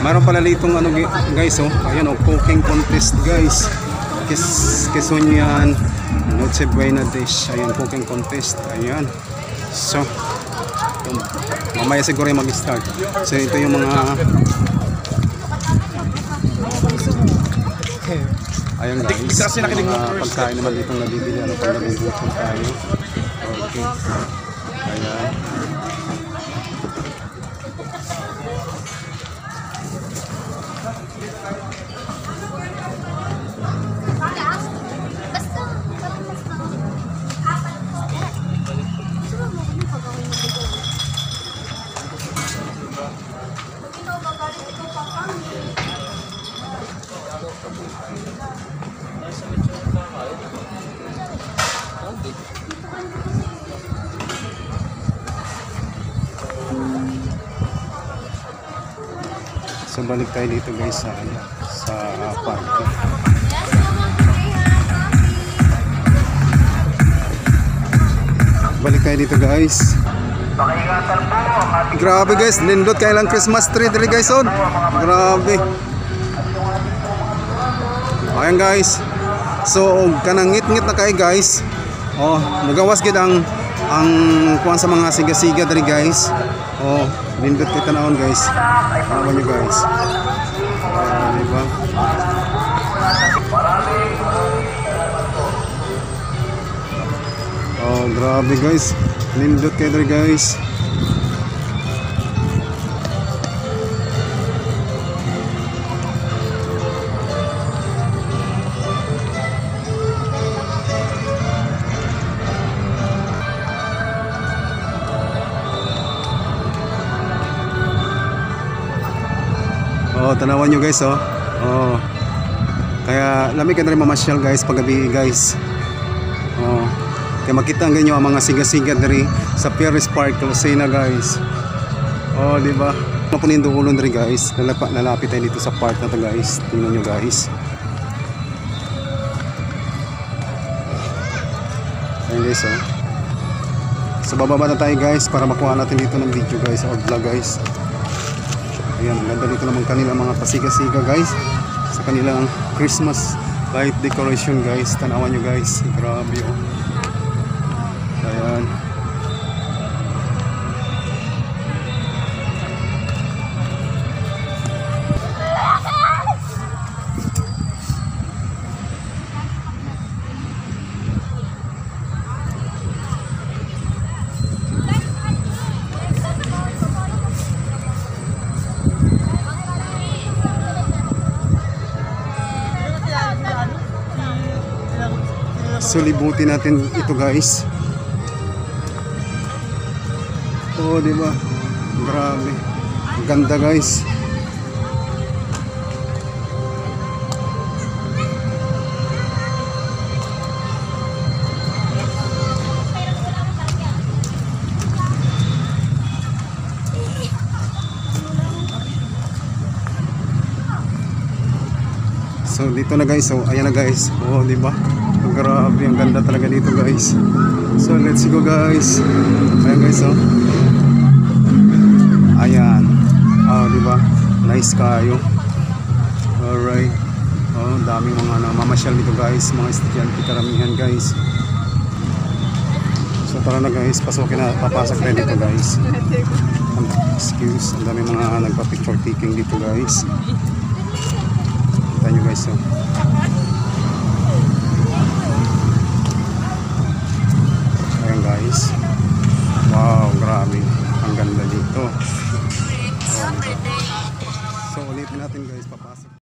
Mayroon pala ditong ano guys, oh. Ayun, oh, cooking contest guys. Quezonian Noche Buena dish. Ayun, cooking contest. Ayun. So, mamaya siguro yung mag-start. So, ito yung mga ayun guys, mga pagkain naman ditong nabibili. Ano pag nagugutom tayo. Okay. Ayan. So balik tayo dito guys sa park. Balik tayo dito guys. Grabe guys, lindot kailang Christmas tree dito guys on. Grabe. Ayan guys. So kanang ngit-ngit na kay guys. Oh, nagawas gid ang kuan sa mga siga-siga diri guys. Oh, lindot kita naon guys. Ano niyo guys? Diba? Oh, grabe guys. Lindot kayo diri guys. Oh, tanawan nyo guys, oh. Oh. Kaya lamig ka na rin mamasyal guys paggabi guys. Oh. Kaya makita ang ganyo ang mga siga-siga dari sa Pierres Park, Lucena guys. Oh, di ba? Mapunin do ulon dari guys. Lalapit tayo dito sa park na to guys. Tingnan nyo guys. Ayun guys, oh. So bababa na tayo guys para makuha natin dito ng video guys or vlog guys. Ayan, ang ganda dito naman kanilang mga pasiga-siga guys sa kanilang Christmas light decoration guys. Tanawan nyo guys, grabe oh. Ayan. So libutin natin ito guys. Oh, di ba? Grabe. Ganda guys. So dito na guys. So ayan na guys. Oh, di ba? Grabe, ang ganda talaga dito guys. So let's go guys. Ayan guys, oh. Ayan. Oh, di ba? Nice kayo. Alright. Oh, daming mga namamasyal dito guys, mga estudyante karamihan guys. So tara na guys, pasukin na, papasok tayo dito guys. Excuse, ang daming mga nagpa-picture taking dito guys. Kita nyo guys, oh. Guys, wow, grabe, ang ganda dito. So ulitin natin guys, papasok.